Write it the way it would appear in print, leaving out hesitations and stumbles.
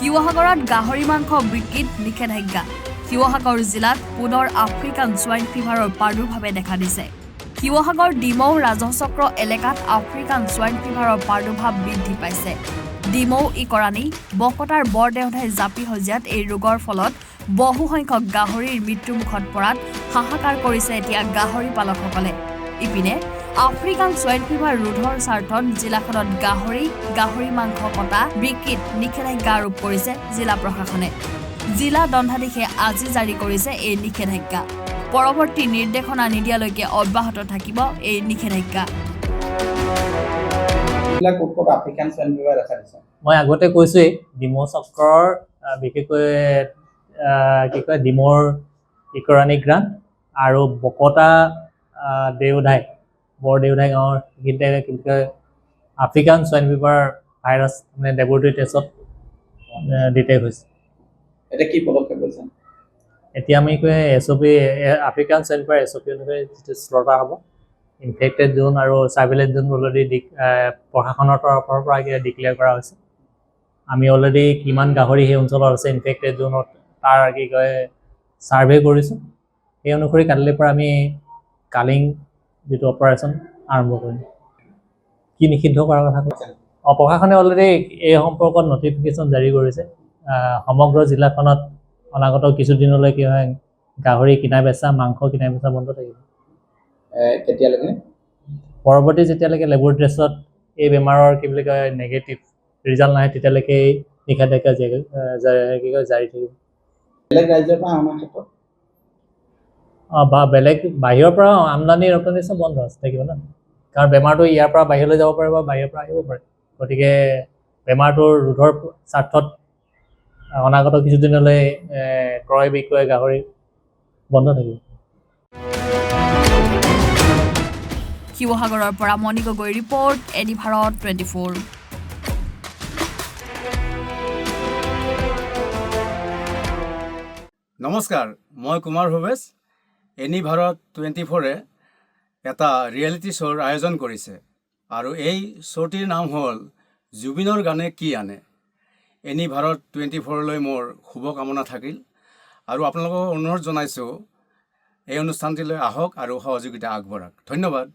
শিৱসাগৰত গাহৰি মাংস বিক্ৰীত নিষেধাজ্ঞা। শিৱসাগৰ জিলাত পুনৰ আফ্ৰিকান সোৱাইন ফিভাৰৰ প্ৰাদুৰ্ভাৱে দেখা দিছে। শিৱসাগৰ ডিমৌ ৰাজহচক্ৰ এলেকাত আফ্ৰিকান সোৱাইন ফিভাৰৰ প্ৰাদুৰ্ভাৱ বৃদ্ধি পাইছে। ডিমৌ ইকৰাণী বকতাৰ বৰদেউধাই জাপি সজিয়াত এই ৰোগৰ ফলত বহু সংখ্যক গাহৰিৰ মৃত্যুমুখত পৰাত হাহাকাৰ কৰিছে এতিয়া গাহৰি পালকসকলে। ইপিনে আফ্ৰিকান সোৱাইন ফিভাৰ ৰোধৰ স্বাৰ্থত জিলাখনত গাহৰি মাংস কটা বিক্ৰীত নিষেধাজ্ঞা আৰোপ কৰিছে জিলা প্ৰশাসনে। জিলা দণ্ডাধীশে আজি জাৰি কৰিছে এই নিষেধাজ্ঞা। পৰৱৰ্তী নিৰ্দেশনা নিদিয়ালৈকে অব্যাহত থাকিব এই নিষেধাজ্ঞা। মই আগতে কৈছোৱেই ডিমৌ চক্ৰৰ বিশেষকৈ ডিমৌৰ ইকৰাণী গ্ৰাণ্ট আৰু বকতা বৰদেউধাই গাঁৱৰ এইখিনিতে African swine fever virus laboratory টেষ্টত ডিটেক্ট হৈছে। এতিয়া কি পদক্ষেপ লৈছে? এতিয়া আমি SOP African swine fever SOP অনুসৰি যিটো শ্লটাৰ হ'ব, ইনফেক্টেড জোন আৰু ছাৰ্ভেইলেঞ্চ জোন অলৰেডি প্ৰশাসনৰ তৰফৰ পৰা ডিক্লেয়াৰ কৰা হৈছে। আমি অলৰেডি কিমান গাহৰি সেই অঞ্চলত আছে ইনফেক্টেড জোনত তাৰ ছাৰ্ভে কৰিছোঁ। সেই অনুসৰি কালিৰ পৰা আমি কালিং যিটো অপাৰেশ্যন আৰম্ভ কৰিম। কি নিষিদ্ধ কৰাৰ কথা কৈছে? প্ৰশাসনে অলৰেডি এই সম্পৰ্কত নটিফিকেশ্যন জাৰি কৰিছে। সমগ্ৰ জিলাখনত অনাগত কিছুদিনলৈ কি হয় গাহৰি কিনা বেচা, মাংস কিনা বেচা বন্ধ থাকিব। কেতিয়ালৈকে? পৰৱৰ্তী যেতিয়ালৈকে লেবৰেটৰী টেষ্টত এই বেমাৰৰ নেগেটিভ ৰিজাল্ট নাহে তেতিয়ালৈকে এই নিষেধাজ্ঞা জাৰি থাকিব। বেলেগ ৰাজ্যৰ পৰা অনাৰ ক্ষেত্ৰত বা বেলেগ বাহিৰৰ পৰা আমদানি ৰপ্তানি চব বন্ধ থাকিব ন, কাৰণ বেমাৰটো ইয়াৰ পৰা বাহিৰলৈ যাব পাৰে বা বাহিৰৰ পৰা আহিব পাৰে। গতিকে বেমাৰটোৰ ৰোধৰ স্বাৰ্থত অনাগত কিছুদিনলৈ ক্ৰয় বিক্ৰয় গাহৰি বন্ধ থাকিব। শিৱসাগৰৰ পৰা মণি গগৈ ৰিপৰ্ট, এনি ভাৰত 24। নমস্কাৰ, মই কুমাৰ ভৱেশ। এনি ভাৰত 24-এ এটা ৰিয়েলিটি শ্ব'ৰ আয়োজন কৰিছে আৰু এই শ্ব'টিৰ নাম হ'ল জুবিনৰ গানে কি আনে। এনি ভাৰত 24লৈ মোৰ শুভকামনা থাকিল আৰু আপোনালোকক অনুৰোধ জনাইছোঁ এই অনুষ্ঠানটিলৈ আহক আৰু সহযোগিতা আগবঢ়াওক। ধন্যবাদ।